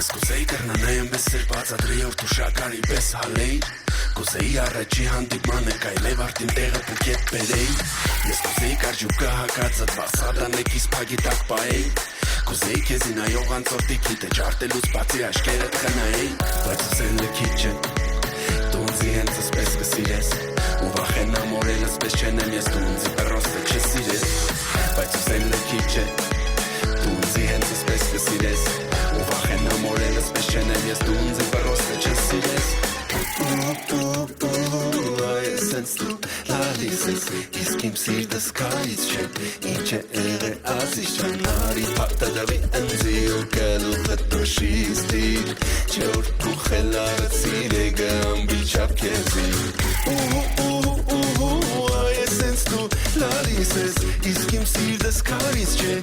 Ես կուզեի կրնանայեմ մեզ սրբացադրի օր թուշակարի պես հալեի Կուզեի առաջի հանդիպմանը կայլև արդին տեղը պուկետ բերեի Ես կուզեի կարջուկը հակածըտ վասադանեկիս պագի տակ պայեի Կուզեի կեզի նայող անցորդի կիտը ճարտելուց բացի աշկերըտ խնայեի Բայց ուզեն լքիչ է Դու ունձի հենց ասպես կսիրես Ու վախեն ամորել ասպես չենեմ ես Դու ունձի պրոստը չսիրես Բայց ուզեն լքիչ է Դու ունձի հենց ասպես կսիրես Ու վախեն ամորել ասպես չենեմ ես Դու ունձի պրոստը չսիրես Այս ենց դու լալիս ես Իսկ իմ սիրտս կայից չէ Ինչ է եղե ասիս չանարի Պարտադավի ընձի ու գլուխը տոշիս դիր Չէ որ դու խելարդ սիրեգը ամբիչապ կեզի Այս ենց դու լալիս ես Իսկ իմ սիրտս կայից չէ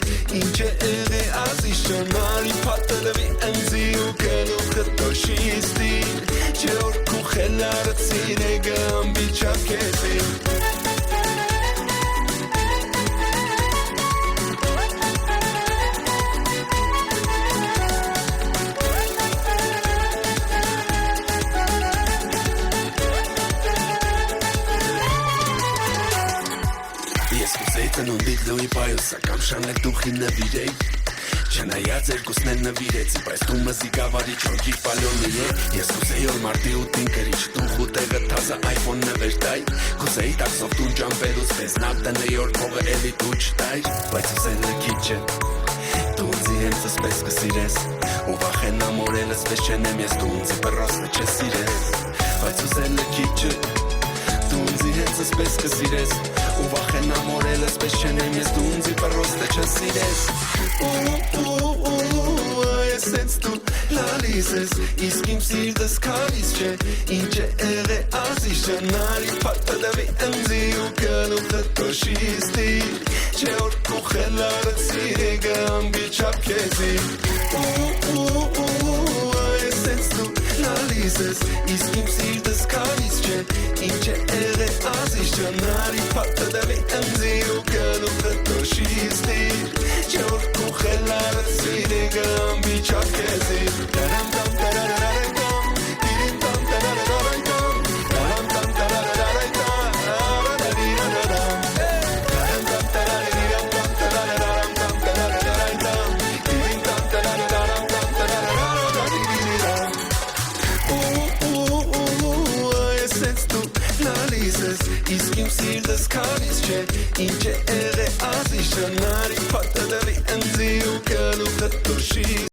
Ինչ է եղե ասիս չանարի Պարտադավի ընձի ու գլուխը տոշիս դիր Չէ որ դու խելարդ սիրեգը ամբիչապ կեզի Տնոնդիտ լույի պայուսա կամ շանել դուխի նվիրեի Չնայած երկուսն են նվիրեցի Բայց դու մզի գավարի չոնքիր պալյոնի է Ես կուզեի որ մարդի ուտին կրիչ Դուխ ու տեղը թազա այվոն նվեր տայ Կուզեի տաքսով տուն ճամպելուց Պես նավ տնեի որ փողը էլի դու չտայր Բայց ուզեն լքիչ է Դու ունձի հենց ասպես կսիրես Ու վախեն ամորել ասպես չենեմ ես Դու ունձի պրոստը չսիրես Բայց ուզեն լքիչ է Դու ունձի հենց ասպես կսիրես Ու վախեն ամորել ասպես չենեմ ես Դու ունձի պրոստը չսիրես Այս ենց դու լալիս ես Իսկ իմ սիրտս կալիս չէ Ինչ է եղե ասիս չանարի Պարտադավի ընձի ու գլուխը տոշիս դիր Չէ որ դու խելարդ սիրեգը ամբիչապ կեզի Այս ենց դու լալիս ես Իսկ իմ սիրտս կալիս չէ Ինչ է եղե ասիս չանարի Պարտադավի ընձի ու գլուխը տոշիս դիր Չէ որ դու խելարդ սիրեգը ամբիչապ կեզի Տարամ տամ տարարարարայ տամ Տիրին տամ տարարարարայ տամ Տարամ տամ տարարարարայ տամ Արարարիրարարամ Տարամ տամ տարարիրամ տամ տարարարարամ տամ տարարարարայ տամ Տիրին տամ տարարարարամ տամ տարարարարարիրիրամ Այս ենց դու լալիս ես Իսկ իմ սիրտս կալիս չէ Ինչ է եղե ասիս չանարի Պարտադավի ընձի ու գլուխը տոշի